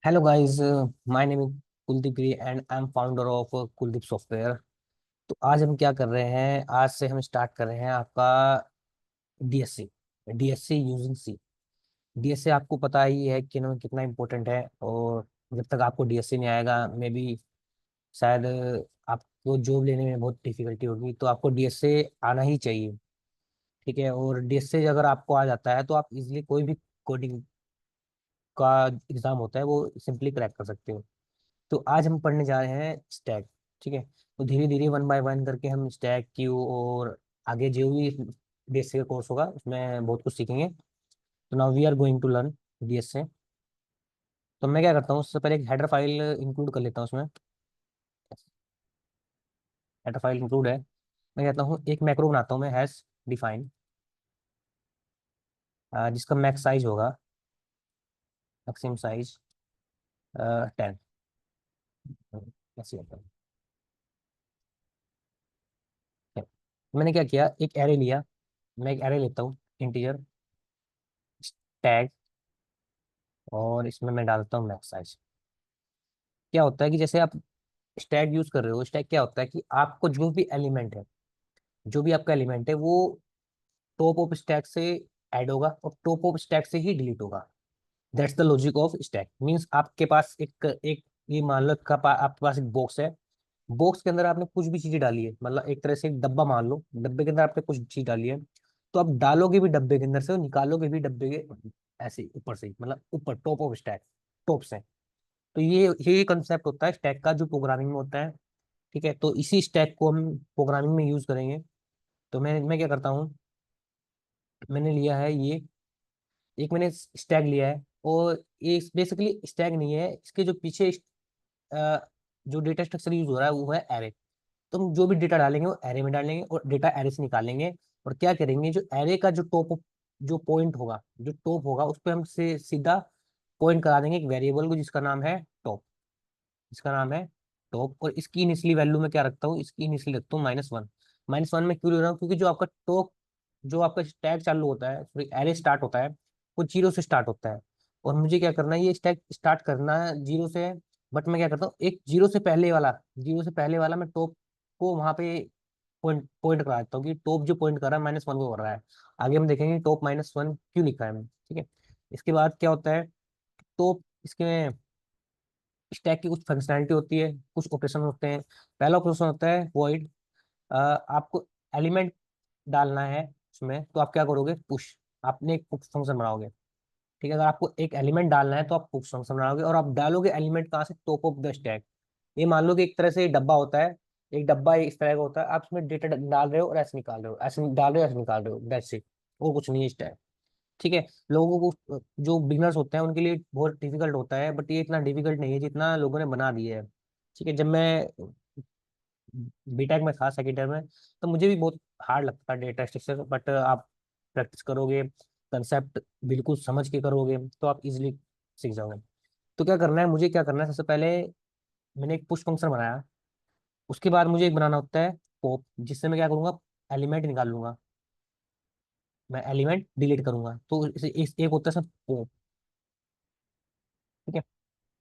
Hello guys, my name is Kuldeep Giri and I am founder of Kuldeep software. तो आज हम क्या कर रहे हैं, आज से हम स्टार्ट कर रहे हैं आपका DSC. DSC using C. DSC आपको पता ही है कि ना कितना इम्पोर्टेंट है, और जब तक आपको डीएससी नहीं आएगा मे बी शायद आपको जॉब लेने में बहुत डिफिकल्टी होगी। तो आपको डीएससी आना ही चाहिए। ठीक है, और डीएससी अगर आपको आ जाता है तो आप इजीली कोई भी कोडिंग का एग्जाम होता है वो सिंपली क्रैक कर सकते हो। तो आज हम पढ़ने जा रहे हैं स्टैक। ठीक है, तो धीरे धीरे वन बाय वन करके हम स्टैक क्यू और आगे जो भी बेसिक कोर्स होगा उसमें बहुत कुछ सीखेंगे। तो now we are going to learn DS से। तो मैं क्या करता हूँ, उससे पहले एक हेडर फाइल इंक्लूड कर लेता हूँ उसमें। हेडर फाइल इंक्लूड है। मैं कहता हूँ एक मैक्रो बनाता हूँ मैं, हैश डिफाइन, जिसका मैक्स साइज होगा, मैक्सिमम साइज 10। ऐसे होता है। मैंने क्या किया, एक एरे लिया। मैं एक एरे लेता हूँ इंटीजर टैग, और इसमें मैं डालता हूँ मैक्स साइज। क्या होता है कि जैसे आप स्टैक यूज कर रहे हो, स्टैक क्या होता है कि आपको जो भी एलिमेंट है, जो भी आपका एलिमेंट है वो टॉप ऑफ स्टैक से ऐड होगा और टॉप ऑफ स्टैक से ही डिलीट होगा। That's the logic of stack. Means आपके पास एक एक ये मान लो आपके पास एक बॉक्स है। बॉक्स के अंदर आपने कुछ भी चीजें डाली है, मतलब एक तरह से एक डब्बा मान लो, डब्बे के अंदर आपने कुछ चीज डाली है। तो आप डालोगे भी डब्बे के अंदर से और निकालोगे भी डब्बे के ऐसे ऊपर से ही, मतलब ऊपर टॉप ऑफ स्टैक, टॉप से। तो ये कंसेप्ट होता है स्टैक का जो प्रोग्रामिंग में होता है। ठीक है, तो इसी स्टैक को हम प्रोग्रामिंग में यूज करेंगे। तो मैं क्या करता हूँ, मैंने लिया है ये, एक मैंने स्टैक लिया है। और ये बेसिकली स्टैक नहीं है, इसके जो पीछे अ, जो डेटा स्ट्रक्चर यूज हो रहा है वो है एरे। तो हम जो भी डेटा डालेंगे वो एरे में डालेंगे और डेटा एरे से निकालेंगे। और क्या करेंगे, जो एरे का जो टॉप, जो पॉइंट होगा, जो टॉप होगा उस पर हम से सीधा पॉइंट करा देंगे एक वेरिएबल को जिसका नाम है टॉप। इसका नाम है टॉप, और इसकी इनिशियली वैल्यू में क्या रखता हूँ, इसकी इनिशियली रखता हूँ -1। -1 में क्यों ले रहा हूँ, क्योंकि जो आपका टॉप, जो आपका स्टैक चालू होता है, सॉरी एरे स्टार्ट होता है, वो जीरो से स्टार्ट होता है। और मुझे क्या करना है, ये स्टैक स्टार्ट करना है जीरो से है। बट मैं क्या करता हूँ, एक जीरो से पहले वाला मैं टॉप को वहां पे पॉइंट पॉइंट करा देता हूँ कि टॉप जो पॉइंट कर रहा है -1 को कर रहा है। आगे हम देखेंगे टॉप -1 क्यों लिखा है मैंने। ठीक है, इसके बाद क्या होता है, टॉप इसके स्टैक की कुछ फंक्शनैलिटी होती है, कुछ ऑपरेशन होते हैं। पहला ऑपरेशन होता है वॉइड। आपको एलिमेंट डालना है उसमें, तो आप क्या करोगे, पुश। आपने एक पुश फंक्शन बनाओगे। ठीक है, अगर आपको एक एलिमेंट डालना है तो आप पुश फंक्शन बनाओगे, और आप डालोगे एलिमेंट कहाँ से, टॉप ऑफ द स्टैक। ये मान लो कि एक तरह से डब्बा होता है, एक डब्बा इस तरह का होता है, आप उसमें डेटा डाल रहे हो और ऐसे निकाल रहे हो, ऐसे डाल रहे हो ऐसे निकाल रहे हो, दैट्स इट। वो कुछ नहीं है स्टैक। ठीक है, लोगों को जो बिगनर्स होते हैं उनके लिए बहुत डिफिकल्ट होता है, बट ये इतना डिफिकल्ट नहीं है जितना लोगों ने बना दिया है। ठीक है, जब मैं बीटेक में था सेकेंड ईयर में, तो मुझे भी बहुत हार्ड लगता था डेटा स्ट्रक्चर, बट आप प्रैक्टिस करोगे, कंसेप्ट बिल्कुल समझ के करोगे तो आप इजिली सीख जाओगे। तो क्या करना है, मुझे क्या करना है, सबसे पहले मैंने एक पुश फंक्शन बनाया। उसके बाद मुझे एक बनाना होता है पॉप, जिससे मैं क्या करूंगा, एलिमेंट निकाल लूंगा, मैं एलिमेंट डिलीट करूंगा। तो एक होता है सब पॉप। ठीक है,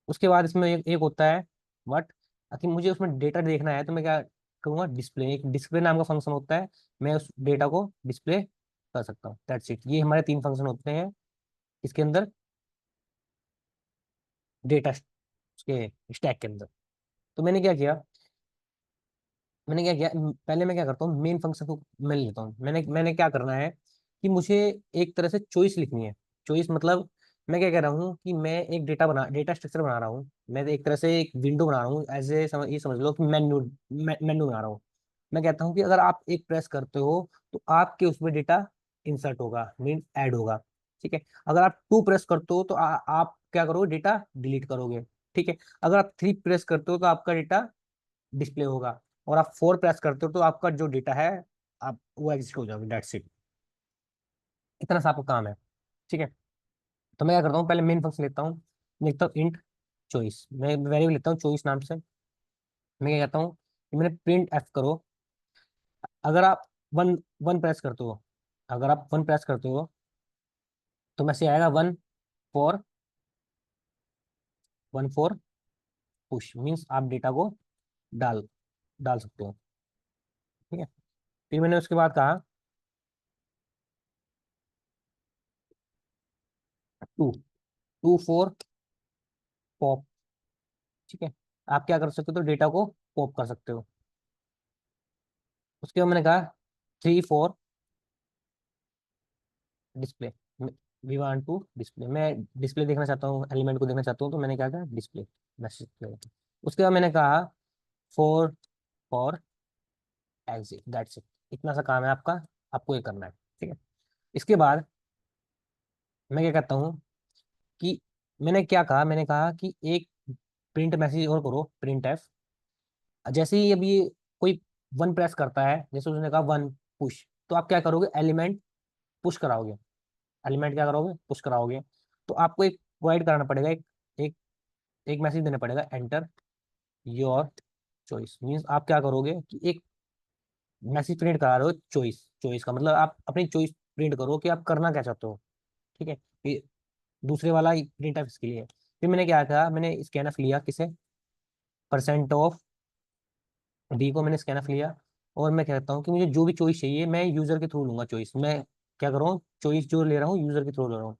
उसके बाद इसमें एक होता है व्हाट। कि मुझे उसमें डेटा देखना है तो मैं क्या करूँगा, डिस्प्ले, एक डिस्प्ले नाम का फंक्शन होता है। मैं उस डेटा को डिस्प्ले कर सकता हूँ, दैट्स इट। ये हमारे तीन फंक्शन होते हैं इसके अंदर, डेटा के स्टैक के अंदर। तो मैंने क्या किया, पहले मैं क्या करता हूँ, मेन फंक्शन को मैं लेता हूँ। मैंने मैंने क्या करना है कि मुझे एक तरह से चॉइस लिखनी है। चॉइस मतलब मैं क्या कह रहा हूँ कि मैं एक डेटा स्ट्रक्चर बना रहा हूँ, मैं एक तरह से एक विंडो बना रहा हूँ, एज ए ये समझ लो कि मेन्यू बना रहा हूँ। मैं कहता हूँ कि अगर आप एक प्रेस करते हो तो आपके उसमें डेटा इंसर्ट होगा, मीन ऐड होगा। ठीक है, अगर आप टू प्रेस करते हो तो आप क्या करोगे, डेटा डिलीट करोगे। ठीक है, अगर आप थ्री प्रेस करते हो तो आपका डेटा डिस्प्ले होगा, और आप फोर प्रेस करते हो तो आपका जो डेटा है आप वो एग्जिट हो जाओगे, डेट्स इट। इतना सा आपका काम है। ठीक है, तो मैं क्या करता हूँ, पहले मेन फंक्शन लेता हूँ, लिखता हूँ इंट चॉइस, मैं वेरिएबल लेता हूँ चॉइस नाम से। मैं क्या कहता हूँ कि मैंने प्रिंट एफ करो। अगर आप वन वन प्रेस करते हो, अगर आप वन प्रेस करते हो तो मैसेज आएगा one for one for push means आप डेटा को डाल डाल सकते हो। ठीक है। फिर मैंने उसके बाद कहा टू, टू फॉर पॉप। ठीक है। आप क्या कर सकते हो, तो डेटा को पॉप कर सकते हो। उसके बाद मैंने कहा three for display. We want to display, मैं डिस्प्ले देखना चाहता हूँ, एलिमेंट को देखना चाहता हूँ, तो मैंने क्या कहा डिस्प्ले मैसेज। उसके बाद मैंने कहा four for exit, that's it. इतना सा काम है आपका, आपको ये करना है। ठीक है। इसके बाद मैं क्या कहता हूँ कि मैंने क्या कहा, मैंने कहा कि एक प्रिंट मैसेज और करो, प्रिंट एफ। जैसे ही अभी कोई वन प्रेस करता है, जैसे उसने कहा वन पुश, तो आप क्या करोगे, एलिमेंट पुश कराओगे। एलिमेंट क्या करोगे, पुश कराओगे। तो आपको एक प्रोवाइड कराना पड़ेगा, एक एक मैसेज देना पड़ेगा, एंटर योर चॉइस। मीन्स आप क्या करोगे कि एक मैसेज प्रिंट करा रहे हो, चॉइस। चॉइस का मतलब आप अपनी चॉइस प्रिंट करो कि आप करना क्या चाहते हो। ठीक है। ये दूसरे वाला प्रिंट है इसके लिए। फिर मैंने क्या कहा, मैंने स्कैनफ लिया, किसे, परसेंट ऑफ डी को मैंने स्कैनफ लिया। और मैं कहता हूँ कि मुझे जो भी चॉइस चाहिए मैं यूजर के थ्रू लूंगा चॉइस। मैं क्या कर रहा हूँ, चॉइस जो ले रहा हूँ यूजर के थ्रू ले रहा हूँ।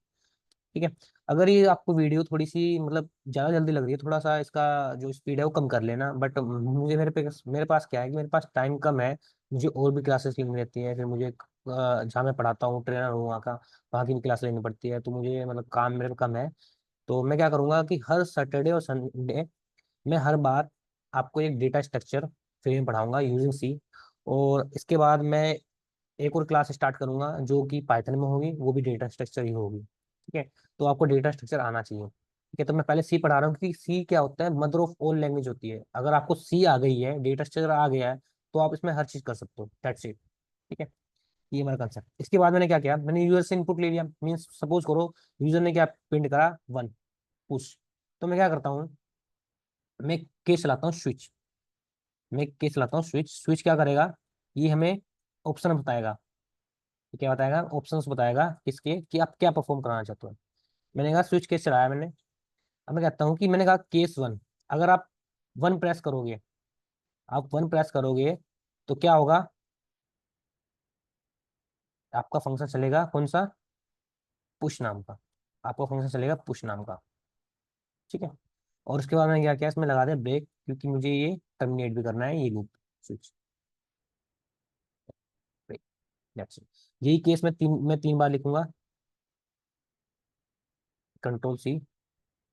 ठीक है। अगर ये आपको वीडियो थोड़ी सी मतलब ज़्यादा जल्दी लग रही है, थोड़ा सा इसका जो स्पीड है वो कम कर लेना। बट मुझे मेरे पास क्या है कि मेरे पास टाइम कम है। मुझे और भी क्लासेस लेनी रहती है, फिर मुझे जहाँ मैं पढ़ाता हूँ, ट्रेनर हूँ वहाँ का, वहाँ की भी क्लास लेनी पड़ती है, तो मुझे मतलब काम मेरे पे कम है। तो मैं क्या करूँगा कि हर सैटरडे और संडे मैं हर बार आपको एक डेटा स्ट्रक्चर फ्री में पढ़ाऊंगा यूजिंग सी। और इसके बाद मैं एक और क्लास स्टार्ट करूंगा जो कि पाइथन में होगी, वो भी डेटा स्ट्रक्चर ही होगी। ठीक है। तो आपको डेटा स्ट्रक्चर आना चाहिए। ठीक है। तो मैं पहले सी पढ़ा रहा हूँ क्योंकि सी क्या होता है, मदर ऑफ ऑल लैंग्वेज होती है। अगर आपको सी आ गई है, डेटा स्ट्रक्चर आ गया है, तो आप इसमें हर चीज कर सकते हो, दैट्स इट। ठीक है। ये हमारा कंसेप्ट। इसके बाद मैंने क्या किया, मैंने यूजर से इनपुट ले लिया। मीन्स सपोज करो यूजर ने क्या प्रिंट करा, वन पुश। तो मैं क्या करता हूँ, मैं केस चलाता हूँ स्विच। मैं केस चलाता हूँ स्विच। स्विच क्या करेगा, ये हमें ऑप्शन बताएगा। ये क्या बताएगा, ऑप्शंस बताएगा किसके, कि आप क्या परफॉर्म कराना चाहते हो। मैंने कहा स्विच केस चलाया मैंने। अब मैं कहता हूँ कि मैंने कहा केस वन, अगर आप वन प्रेस करोगे, आप वन प्रेस करोगे तो क्या होगा, आपका फंक्शन चलेगा कौन सा, पुश नाम का। आपका फंक्शन चलेगा पुश नाम का। ठीक है। और उसके बाद मैंने क्या किया, इसमें लगा दिया ब्रेक, क्योंकि मुझे ये टर्मिनेट भी करना है ये loop, switch break, that's it. यही केस मैं तीन बार लिखूंगा, कंट्रोल सी,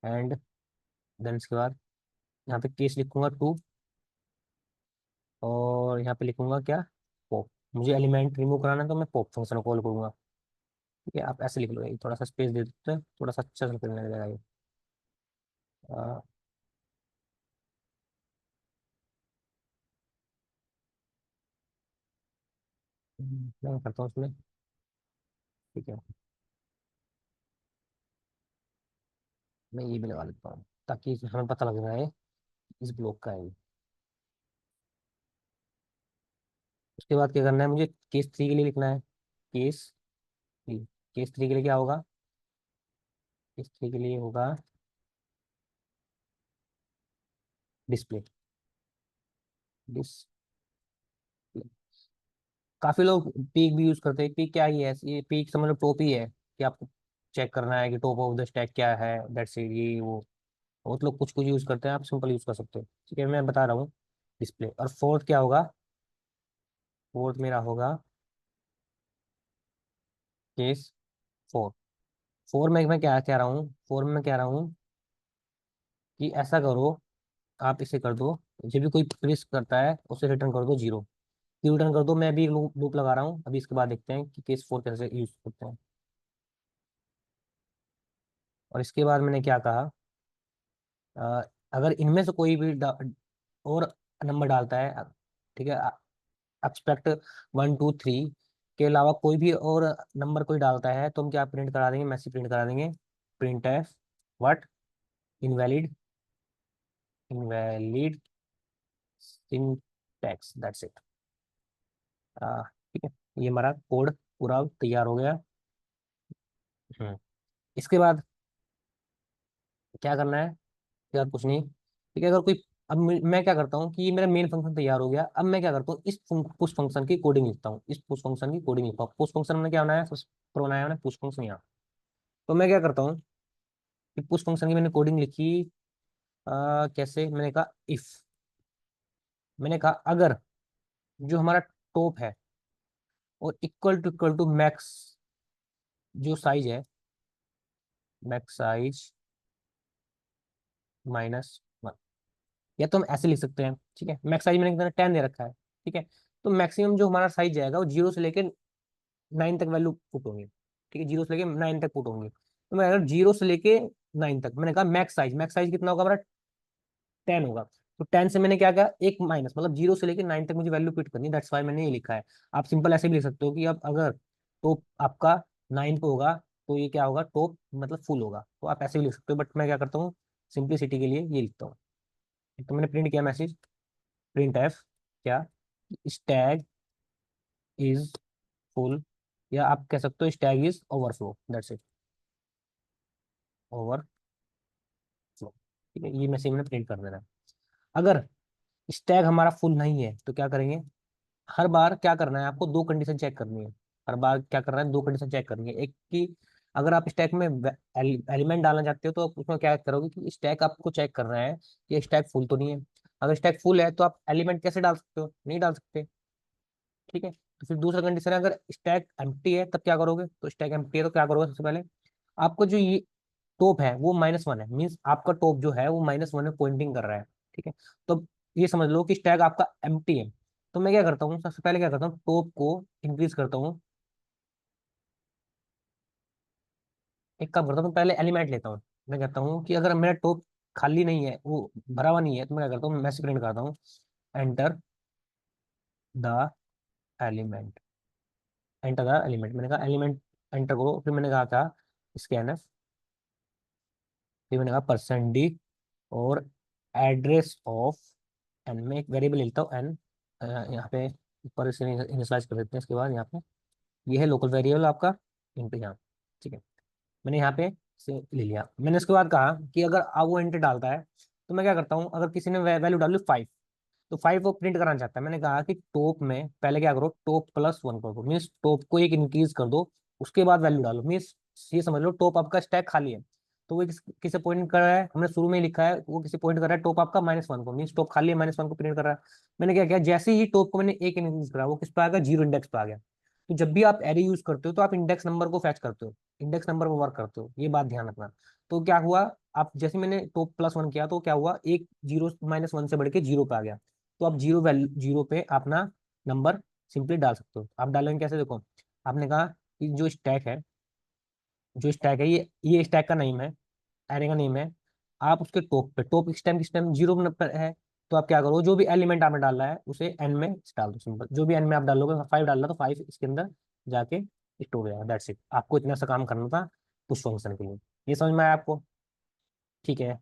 एंड देन इसके बाद यहाँ पे केस लिखूंगा टू, और यहाँ पे लिखूंगा क्या, पॉप। मुझे एलिमेंट रिमूव कराना है तो मैं पॉप फंक्शन कॉल करूंगा। ठीक है। आप ऐसे लिख लो, ये थोड़ा सा स्पेस दे देते हैं, थोड़ा सा अच्छा सा करने लगेगा ये। आ, मैं करता हूँ उसमें। ठीक है। मैं ये भी लगा लेता हूँ ताकि हमें पता लग रहा है इस ब्लॉक का है ये। उसके बाद क्या करना है, मुझे केस थ्री के लिए लिखना है, केस थ्री। केस थ्री के लिए क्या होगा, केस थ्री के लिए होगा डिस्प्ले। डिस्प्ले। काफी लोग पीक भी यूज करते हैं। पीक क्या ही है, ये पीक समझ लो टॉप ही है, कि आपको चेक करना है कि टॉप ऑफ द स्टैक क्या है, दैट्स इट, ये वो। बहुत लोग कुछ कुछ यूज करते हैं, आप सिंपल यूज कर सकते हो। ठीक है। मैं बता रहा हूँ डिस्प्ले। और फोर्थ क्या होगा, फोर्थ मेरा होगा केस फोर। फोर में मैं क्या कह रहा हूँ, फोर में मैं कह रहा हूँ कि ऐसा करो, आप इसे कर दो, जब भी कोई प्रेस करता है उसे रिटर्न कर दो जीरो। रिटर्न कर दो। मैं भी लूप लूप लगा रहा हूँ अभी, इसके बाद देखते हैं कि केस फोर कैसे यूज करते हैं। और इसके बाद मैंने क्या कहा, अ, अगर इनमें से कोई भी और नंबर डालता है, ठीक है, एक्सपेक्ट वन टू थ्री के अलावा कोई भी और नंबर कोई डालता है, तो हम क्या प्रिंट करा देंगे, मैसेज प्रिंट करा देंगे, print F what, invalid, invalid syntax, that's it. ठीक है। ये हमारा कोड पूरा तैयार हो गया। हम्म। इसके बाद क्या करना है, यार कुछ नहीं, ठीक है। अगर कोई, अब मैं क्या करता हूँ कि ये मेरा मेन फंक्शन तैयार हो गया। अब मैं क्या करता हूँ, इस पुश फंक्शन की कोडिंग लिखता हूँ, इस पुश फंक्शन की कोडिंग लिखता हूँ। पुश फंक्शन में क्या बनाया, सबसे ऊपर बनाया मैंने पुश फंक्शन यहाँ। तो मैं क्या करता हूँ कि पुश फंक्शन की मैंने कोडिंग लिखी, कैसे, मैंने कहा इफ, मैंने कहा अगर जो हमारा टॉप है और इक्वल टू मैक्स जो साइज है, मैक्स साइज -1, या तो हम ऐसे लिख सकते हैं, ठीक है। मैक्स साइज मैंने कितना 10 दे रखा है, ठीक है। तो मैक्सिमम जो हमारा साइज जाएगा वो 0 से लेकर 9 तक वैल्यू पुट होंगी, ठीक है। 0 से लेकर 9 तक पुट होंगी। तो मैं अगर 0 से लेके 9 तक, मैंने कहा मैक्स साइज कितना होगा हमारा, 10 होगा। तो 10 से मैंने क्या किया, एक माइनस, मतलब 0 से लेकर 9 तक मुझे वैल्यू पुट करनी, दैट्स वाई मैंने ये लिखा है। आप सिंपल ऐसे भी लिख सकते हो कि अब अगर टॉप आपका 9 पे होगा तो ये क्या होगा, टॉप मतलब फुल होगा। तो आप ऐसे भी लिख सकते हो, बट मैं क्या करता हूँ सिंप्लिसिटी के लिए ये लिखता हूँ। तो मैंने प्रिंट किया मैसेज, प्रिंट एफ क्या, स्टैग इज फुल, या आप कह सकते हो Stag is overflow, that's it, overflow, ठीक है। ये मैसेज मैंने प्रिंट कर देना है। अगर स्टैग हमारा फुल नहीं है तो क्या करेंगे, हर बार क्या करना है आपको, दो कंडीशन चेक करनी है। हर बार क्या करना है, दो कंडीशन चेक करनी है। एक कि अगर आप स्टैक में एलिमेंट डालना चाहते हो तो आप उसमें क्या करोगे कि स्टैक आपको चेक करना है कि स्टैक फुल तो नहीं है। अगर स्टैक फुल है तो आप एलिमेंट कैसे डाल सकते हो, नहीं डाल सकते, ठीक है। तो फिर दूसरा कंडीशन है, अगर स्टैक एम्प्टी है तब क्या करोगे, तो स्टैक एम्प्टी है तो क्या करोगे, सबसे पहले आपको जो ये टॉप है वो -1 है, मीन्स आपका टॉप जो है वो -1 में पॉइंटिंग कर रहा है, ठीक है। तो ये समझ लो कि स्टैक आपका एम्प्टी है। तो मैं क्या करता हूँ, सबसे पहले क्या करता हूँ, टॉप को इंक्रीज करता हूँ। एक काम करता हूँ, पहले एलिमेंट लेता हूँ। मैं कहता हूँ कि अगर मेरा टॉप खाली नहीं है, वो भरा हुआ नहीं है, तो मैं क्या करता हूँ, मैसेज प्रिंट करता हूँ, enter the element, enter the element. मैंने कहा एलिमेंट एंटर करो, फिर मैंने कहा था स्कैनफ, फिर मैंने कहा %d और एड्रेस ऑफ एन, में एक वेरिएबल लिखता हूँ एन, यहाँ पे ऊपर इसे इनिशियलाइज कर देते हैं। इसके बाद यहाँ पे ये है लोकल वेरिएबल आपका इंटू यहाँ, ठीक है। मैंने यहाँ पे से ले लिया। मैंने उसके बाद कहा कि अगर आप वो एंटर डालता है तो मैं क्या करता हूँ, अगर किसी ने वैल्यू डाली 5, तो 5 वो प्रिंट कराना चाहता है। मैंने कहा कि टॉप में पहले क्या करो, टॉप +1 कर दो, मीन्स टॉप को एक इंक्रीज कर दो, उसके बाद वैल्यू डालो। मीन्स ये समझ लो टॉप आपका स्टैक खाली है, तो वो किसे पॉइंट कर रहा है, हमने शुरू में ही लिखा है, वो किसे पॉइंट कर रहा है, टॉप आपका -1 को, मीन्स टॉप खाली है, -1 को प्रिंट कर रहा है। मैंने क्या किया, जैसे ही टॉप को मैंने एक इंक्रीज करा, वो किस पे आ गया, 0 इंडेक्स पे आ गया। तो जब भी आप एरे यूज करते हो तो आप इंडेक्स नंबर को फैच करते हो, इंडेक्स नंबर पर वर्क करते हो, ये बात ध्यान रखना। तो क्या हुआ, आप जैसे मैंने टॉप +1 किया तो क्या हुआ, एक 0 -1 से बढ़ के 0 पे आ गया। तो आप 0 वैल्यू 0 पे अपना नंबर सिंपली डाल सकते हो। आप डालेंगे कैसे, देखो आपने कहा कि जो स्टैक है, जो स्टैक है ये स्टैक का नेम है, एरे का नेम है। आप उसके टॉप पे, टॉप किस टाइम 0 पर है, तो आप क्या करो, जो भी एलिमेंट आपने डाला है उसे एन में डाल दो, सिंपल। जो भी एन में आप डालोगे, 5 डाल रहा तो 5 इसके अंदर जाके स्टोर हो जाएगा, दैट्स इट। आपको इतना सा काम करना था पुश फंक्शन के लिए। ये समझ में आया आपको, ठीक है।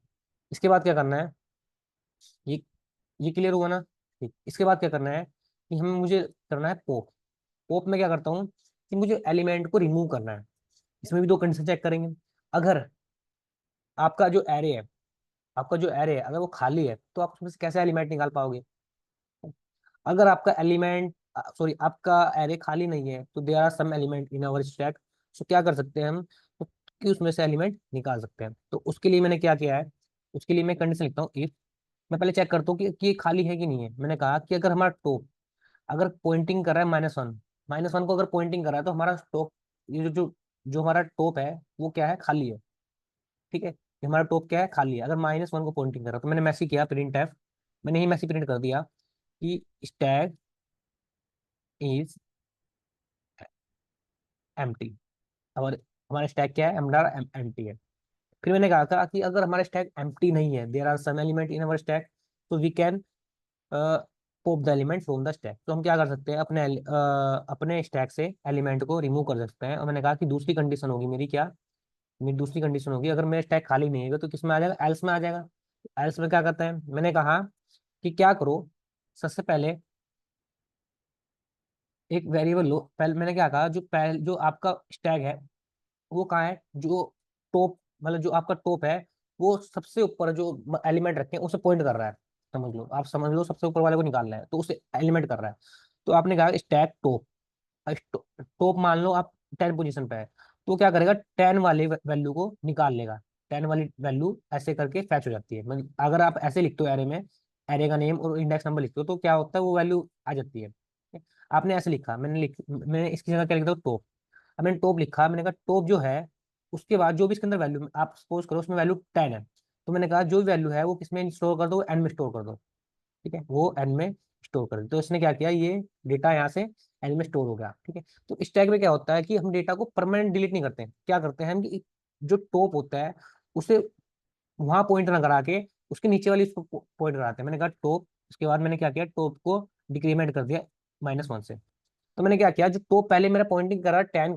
इसके बाद क्या करना है, ये ये क्लियर हुआ ना, ठीक। इसके बाद क्या करना है कि हमें मुझे करना है पॉप। पॉप में क्या करता हूँ कि मुझे एलिमेंट को रिमूव करना है। इसमें भी दो कंडीशन चेक करेंगे। अगर आपका जो एरे है, आपका जो एरे है अगर वो खाली है तो आप उसमें से कैसे एलिमेंट निकाल पाओगे। अगर आपका एलिमेंट, सॉरी, आपका एरे खाली नहीं है तो there are some element in our stack, तो क्या कर सकते हैं हम, तो कि उसमें से एलिमेंट निकाल सकते हैं। तो उसके लिए मैंने क्या किया है, उसके लिए मैं कंडीशन लिखता हूँ इफ। मैं पहले चेक करता हूँ कि ये खाली है कि नहीं है। मैंने कहा कि अगर हमारा टॉप अगर पॉइंटिंग कर रहा है -1, -1 को अगर पॉइंटिंग कर रहा है तो हमारा टॉप, ये जो हमारा टॉप है वो क्या है, खाली है, ठीक है। ये हमारा टॉप क्या है, खाली है। अगर -1 को पॉइंटिंग कर रहा है तो मैंने मैसेज किया प्रिंट एफ, मैंने ही मैसेज प्रिंट कर दिया कि स्टैक इज एम्प्टी। और हमारा स्टैक क्या है, हमारा एम्प्टी है। फिर मैंने कहा था कि अगर हमारा स्टैक एम्प्टी नहीं है, there are some element in our stack, तो we can pop the element from the stack. तो हम क्या कर सकते हैं, अपने स्टैक से एलिमेंट को रिमूव कर सकते हैं। और मैंने कहा कि दूसरी कंडीशन होगी मेरी क्या, मेरी दूसरी कंडीशन होगी, अगर मेरा स्टैक खाली नहीं है तो किस में आ जाएगा, एल्स में आ जाएगा। एल्स में क्या करते हैं, मैंने कहा कि क्या करो, सबसे पहले एक वेरिएबल लो। पहले मैंने क्या कहा, जो आपका स्टैक है वो कहाँ है, जो टॉप, मतलब जो आपका टॉप है वो सबसे ऊपर जो एलिमेंट रखे हैं उसे पॉइंट कर रहा है। समझ लो, आप समझ लो सबसे ऊपर वाले को निकालना है तो उसे एलिमेंट कर रहा है। तो आपने कहा स्टैक टॉप, टॉप मान लो आप 10 पोजीशन पे है, तो क्या करेगा, 10 वाले वैल्यू को निकाल लेगा। 10 वाली वैल्यू ऐसे करके फैच हो जाती है। मतलब अगर आप ऐसे लिखते हो एरे में, एरे का नेम और इंडेक्स नंबर लिखते हो तो क्या होता है, वो वैल्यू आ जाती है। आपने ऐसे लिखा, मैंने इसकी जगह क्या लिखता हूँ, टॉप। अब मैंने टॉप लिखा, मैंने कहा टॉप जो है उसके बाद जो भी इसके अंदर वैल्यू, आप सपोज करो उसमें वैल्यू 10 है, तो मैंने कहा जो वैल्यू है वो किसमें स्टोर कर दो, एन में स्टोर कर दो। ठीक है, वो एन में स्टोर कर दो। तो इसने क्या किया, ये डेटा यहाँ से एन में स्टोर हो गया। ठीक है, तो स्टैक में क्या होता है कि हम डेटा को परमानेंट डिलीट नहीं करते हैं। क्या करते हैं हम कि जो टॉप होता है उसे वहां पॉइंट ना करा के उसके नीचे वाली उसको पॉइंट कराते हैं। मैंने कहा टॉप, उसके बाद मैंने क्या किया, टॉप को डिक्रीमेंट कर दिया -1 से। तो मैंने क्या किया, जो टॉप पहले मेरा पॉइंटिंग करा 10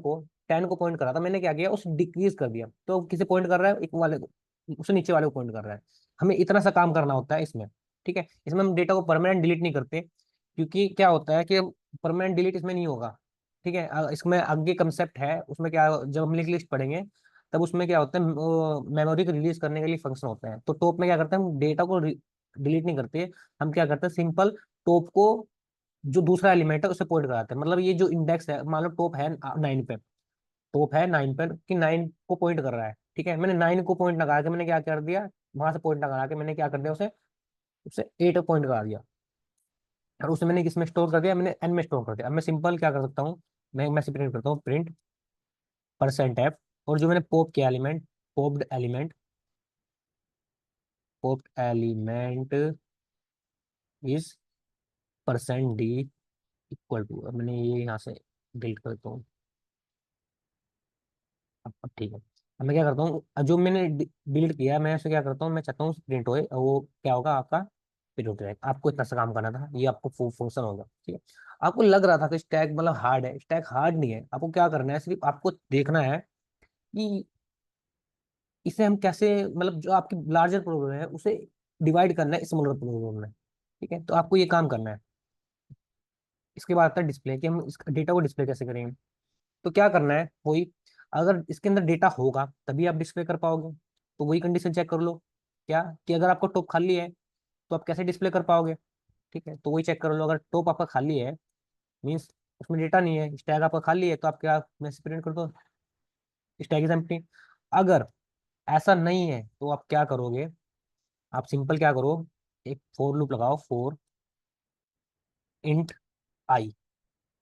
को पॉइंट करा था, मैंने क्या किया, उसे डिक्रीज कर दिया। तो किसे पॉइंट कर रहा है, एक वाले को, उसे नीचे वाले को पॉइंट कर रहा है। हमें इतना सा काम करना होता है इसमें। ठीक है, इसमें हम डेटा को परमानेंट डिलीट नहीं करते, क्योंकि क्या होता है कि परमानेंट डिलीट इसमें नहीं होगा। ठीक है, इसमें आगे कंसेप्ट है उसमें क्या, जब हम लिस्ट पढ़ेंगे तब उसमें क्या होता है, मेमोरी को रिलीज करने के लिए फंक्शन होता है। तो टॉप में क्या करते हैं, हम डेटा को डिलीट नहीं करते, हम क्या करते हैं, सिंपल टॉप को जो दूसरा एलिमेंट है उसे पॉइंट कराते हैं। मतलब ये जो इंडेक्स है, मान लो टॉप है 9 पे, टॉप है 9 पे कि 9 को पॉइंट कर रहा है। ठीक है, मैंने 9 को पॉइंट लगा के मैंने क्या कर दिया, वहां से पॉइंट लगा के मैंने क्या कर दिया, उसे उसे 8 पॉइंट करा दिया। और उसे मैंने किसमें स्टोर कर दिया, मैंने एन में स्टोर कर दिया। अब मैं सिंपल क्या कर सकता हूँ, मैं से प्रिंट करता हूँ, प्रिंट %f, और जो मैंने पॉप किया element, popped element, popped element is %d equal to, अब मैंने ये यहाँ से डिलीट करता हूँ। अब ठीक है, अब मैं क्या करता हूँ, जो मैंने डिलीट किया मैं उसे क्या करता हूँ, मैं चाहता हूँ प्रिंट होए, और वो क्या होगा आपका प्रिंट हो जाएगा। आपको इतना सा काम करना था, ये आपको फंक्शन होगा। ठीक है, आपको लग रहा था कि स्टैक मतलब हार्ड है, स्टैक हार्ड नहीं है। आपको क्या करना है, सिर्फ आपको देखना है कि इसे हम कैसे, मतलब जो आपकी लार्जर प्रॉब्लम है उसे डिवाइड करना है स्मॉलर प्रॉब्लम में। ठीक है, तो आपको ये काम करना है। इसके बाद आता है डिस्प्ले, कि हम इस डेटा को डिस्प्ले कैसे करेंगे। तो क्या करना है, वही, अगर इसके अंदर डेटा होगा तभी आप डिस्प्ले कर पाओगे। तो वही कंडीशन चेक कर लो, क्या कि अगर आपको टॉप खाली है तो आप कैसे डिस्प्ले कर पाओगे। ठीक है, तो वही चेक कर लो, अगर टॉप आपका खाली है मीन्स उसमें डेटा नहीं है, स्टैक आपका खाली है, तो आप क्या मैसेज प्रिंट कर दो, स्टैक इज एम्प्टी। अगर ऐसा नहीं है तो आप क्या करोगे, आप सिंपल क्या करो, एक फोर लूप लगाओ, four int I,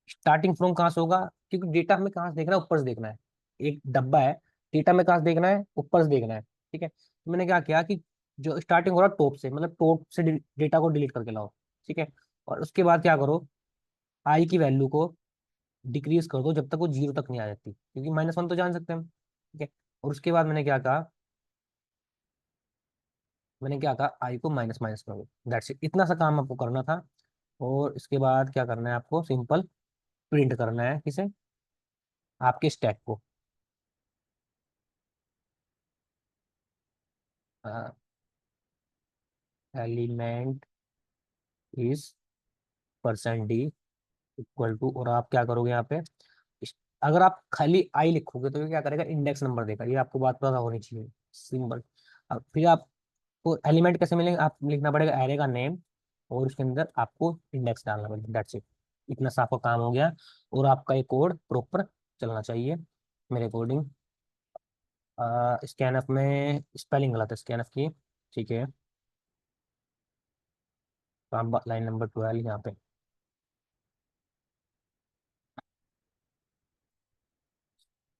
starting from कहाँ से होगा, क्योंकि डेटा हमें कहाँ से देखना है, ऊपर से देखना है। एक डब्बा है, डेटा में कहाँ से देखना है, ऊपर से देखना है। ठीक है, तो मैंने क्या किया कि जो स्टार्टिंग हो रहा है टॉप से, मतलब टॉप से डेटा को डिलीट करके लाओ। ठीक है, और उसके बाद क्या करो, आई की वैल्यू को डिक्रीज कर दो जब तक वो 0 तक नहीं आ जाती, क्योंकि -1 तो जान सकते हैं हम। ठीक है, और उसके बाद मैंने क्या कहा, आई को माइनस माइनस करो। दैट्स इट, इतना सा काम आपको करना था। और इसके बाद क्या करना है, आपको सिंपल प्रिंट करना है किसे, आपके स्टैक को। Element is %d equal to, और आप क्या करोगे यहाँ पे, इस- अगर आप खाली आई लिखोगे तो ये क्या करेगा, इंडेक्स नंबर देगा। ये आपको बात पता होनी चाहिए, सिंबल। अब फिर आपको एलिमेंट कैसे मिलेंगे, आप लिखना पड़ेगा एरे का नेम, और उसके अंदर आपको इंडेक्स डालना पड़ेगा। दैट्स इट, इतना सा आपका काम हो गया। और आपका ये कोड प्रॉपर चलना चाहिए मेरे अकॉर्डिंग। स्कैनफ में स्पेलिंग गलत है, स्कैनफ की। ठीक है, काम लाइन नंबर 12 यहाँ पे।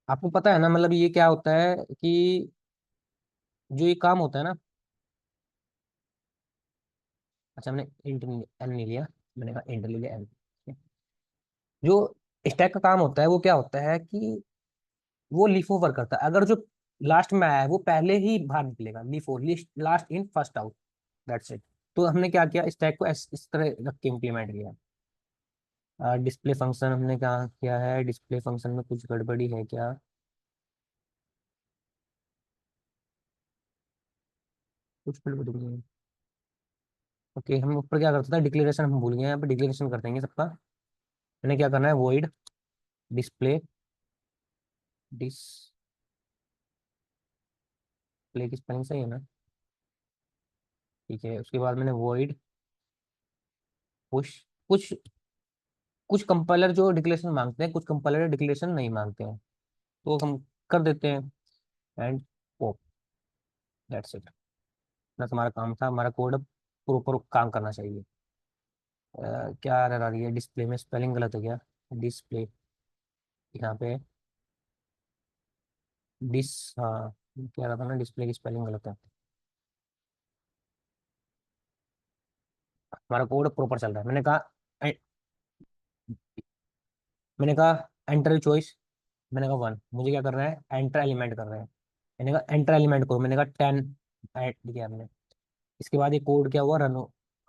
आपको पता है ना, मतलब ये क्या होता है कि जो ये काम होता है ना, अच्छा मैंने इंट एन नहीं लिया, मैंने कहा इंट ले लिया एन। जो स्टैक का काम होता है वो क्या होता है कि वो लीफ ओवर करता है। अगर जो लास्ट में आया है वो पहले ही बाहर निकलेगा, leaf over, list last in first out. That's it. तो हमने क्या किया, स्टैक को इस तरह रख के इम्प्लीमेंट किया। डिस्प्ले फंक्शन हमने क्या किया है, डिस्प्ले फंक्शन में कुछ गड़बड़ी है क्या, कुछ गड़बड़ी नहीं है। ओके, हम ऊपर क्या करते थे, डिक्लेरेशन हम भूल गए हैं, यहाँ पे डिक्लेरेशन कर देंगे सबका। मैंने क्या करना है, वॉइड डिस्प्ले, डिस्प्ले की स्पेलिंग सही है ना, ठीक है, उसके बाद मैंने वॉइड पुश। कुछ कुछ कंपाइलर जो डिक्लेरेशन मांगते हैं, कुछ कंपाइलर डिक्लेरेशन नहीं मांगते हैं, तो हम कर देते हैं। And pop, that's it. ना तुम्हारा काम था, हमारा कोड अब प्रॉपर काम करना चाहिए। क्या एरर आ रही है? डिस्प्ले में स्पेलिंग गलत है क्या? डिस्प्ले, यहाँ पे डिस, हाँ, कह रहा था ना डिस्प्ले की स्पेलिंग गलत है। हमारा कोड प्रॉपर चल रहा है। ए- मैंने कहा एंटर चॉइस, मैंने कहा 1, मुझे क्या करना है? एंटर एलिमेंट कर रहे हैं। मैंने कहा एंटर एलिमेंट करो, मैंने कहा 10 ऐड किया हमने। इसके बाद ये कोड क्या हुआ? रन,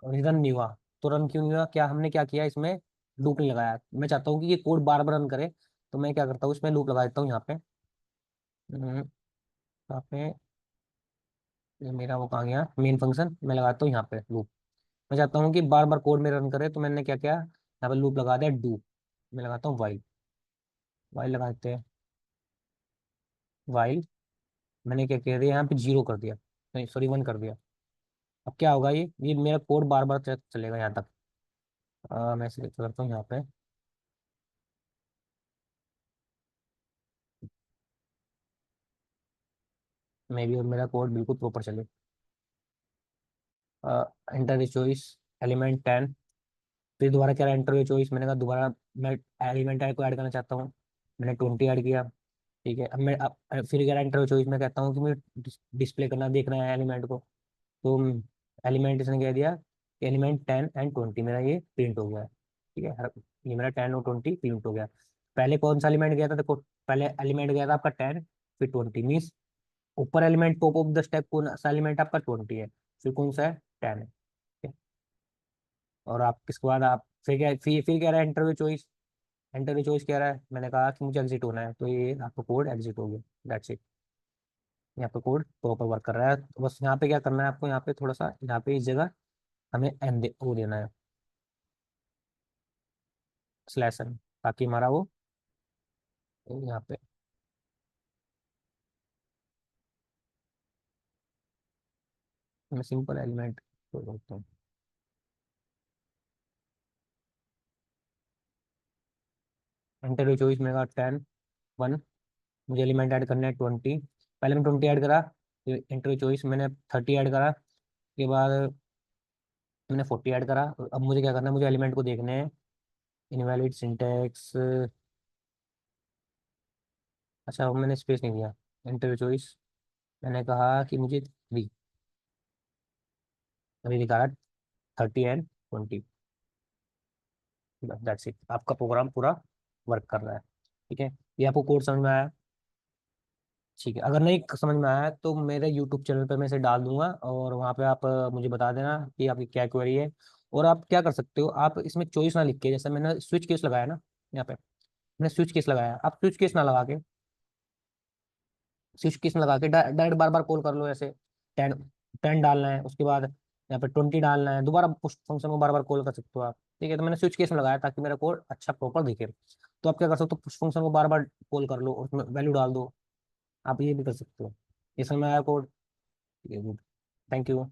रन नहीं हुआ। तो रन क्यों नहीं हुआ? क्या हमने क्या किया इसमें? लूप नहीं लगाया। मैं चाहता हूँ कि ये कोड बार बार रन करे, तो मैं क्या करता हूँ, इसमें लूप लगा देता हूँ यहाँ पे। यहाँ पे ये मेरा वो कहाँ गया मेन फंक्शन, मैं लगाता हूँ यहाँ पे लूप। मैं चाहता हूँ कि बार बार कोड में रन करे, तो मैंने क्या किया, यहाँ पे लूप लगा दिया डू। मैं लगाता हूँ वाइल, वाइल लगा देते हैं। वाइल, मैंने क्या कह दिया यहाँ पे 0 कर दिया, नहीं सॉरी 1 कर दिया। अब क्या होगा, ये मेरा कोड बार बार चलेगा यहाँ तक। मैं सिलेक्ट करता हूँ यहाँ पे। मे भी, और मेरा कोड बिल्कुल प्रॉपर चले। एंटर चॉइस एलिमेंट 10, फिर दोबारा क्या एंटर चॉइस, मैंने कहा दोबारा मैं एलिमेंट को ऐड करना चाहता हूँ। मैंने 20 ऐड किया। ठीक है, अब फिर क्या एंटर चॉइस में कहता हूँ कि मुझे डिस्प्ले करना, देखना है एलिमेंट को। तो एलिमेंट इसने कह दिया, एलिमेंट 10 और 20 मेरा ये प्रिंट हो गया। ठीक है, ये मेरा 10 और 20 प्रिंट हो गया। पहले कौन सा एलिमेंट गया था? देखो, पहले एलिमेंट गया था आपका 10, फिर 20 मीन्स ऊपर element, top of the stack कौन सा एलिमेंट आपका? 20 है। फिर कौन सा है? 10 है। ठीक है? और आप किसके बाद आप फिर क्या, फिर कह रहा है इंटरव्यू चॉइस। इंटरव्यू चॉइस कह रहा है, मैंने कहा कि मुझे एग्जिट होना है, तो ये आपका कोड एग्जिट हो गया। That's it. यहाँ पे कोड प्रॉपर वर्क कर रहा है। तो बस यहाँ पे क्या करना है आपको, यहाँ पे थोड़ा सा, यहाँ पे इस जगह हमें एन दे वो देना है, स्लैश एन, ताकि हमारा वो यहाँ पे मैं सिंपल एलिमेंट छोड़ देता हूँ। इंटरव्यू चॉइस में 10 1, मुझे एलिमेंट ऐड करना है 20। पहले मैं 20 ऐड करा, फिर इंटरव्यू चॉइस मैंने 30 ऐड करा, उसके बाद मैंने 40 ऐड करा। अब मुझे क्या करना है, मुझे एलिमेंट को देखने हैं। इनवैलिड सिंटैक्स, अच्छा अब मैंने स्पेस नहीं दिया। इंटरव्यू चॉइस, मैंने कहा कि मुझे 3, अभी दिखा रहा 30 और 20। दैट्स इट, आपका प्रोग्राम पूरा वर्क कर रहा है। ठीक है, ये आपको कोड समझ में आया? ठीक है, अगर नहीं समझ में आया तो मेरे यूट्यूब चैनल पर मैं इसे डाल दूंगा, और वहाँ पे आप मुझे बता देना कि आपकी क्या क्वेरी है। और आप क्या कर सकते हो, आप इसमें चॉइस ना लिख के, जैसे मैंने स्विच केस लगाया ना, यहाँ पे मैंने स्विच केस लगाया, आप स्विच केस ना लगा के, स्विच केस में लगा के डायरेक्ट बार बार कॉल कर लो। ऐसे 10 10 डालना है, उसके बाद यहाँ पे 20 डालना है, दोबारा पुश फंक्शन को बार बार कॉल कर सकते हो आप। ठीक है, तो मैंने स्विच केस में लगाया ताकि मेरा कोड अच्छा प्रॉपर दिखे। तो आप क्या कर सकते हो, पुश फंक्शन को बार बार कॉल कर लो, उसमें वैल्यू डाल दो। आप ये भी कर सकते हो। ये समझ में आया कोड? ठीक है, गुड, थैंक यू।